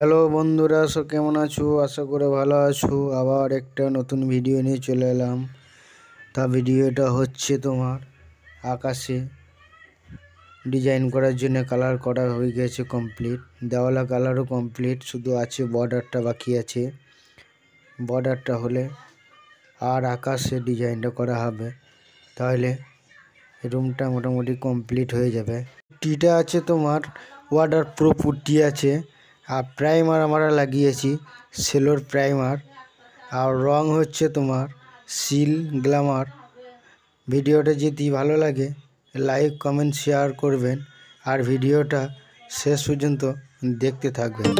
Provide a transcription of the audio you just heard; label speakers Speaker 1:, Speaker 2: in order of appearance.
Speaker 1: Hello বন্ধুরা, কেমন আছো? আশা করে ভালো আছো। আবার একটা নতুন ভিডিও নিয়ে চলে এলাম। ভিডিওটা হচ্ছে তোমার আকাশে ডিজাইন করার জন্য কালার করা হয়ে গেছে কমপ্লিট। দেওয়ালা কালারও কমপ্লিট, শুধু আছে বর্ডারটা বাকি আছে। বর্ডারটা হলে আর আকাশে ডিজাইনটা করা হবে, তাহলে রুমটা মোটামুটি কমপ্লিট হয়ে যাবে। পুট্টিটা আছে তোমার ওয়াটার প্রুফ পুট্টি আছে, আর প্রাইমার আমরা লাগিয়েছি সেলোর প্রাইমার, আর রং হচ্ছে তোমার সিল গ্ল্যামার। ভিডিওটা যদি ভালো লাগে লাইক কমেন্ট শেয়ার করবেন, আর ভিডিওটা শেষ পর্যন্ত দেখতে থাকবেন।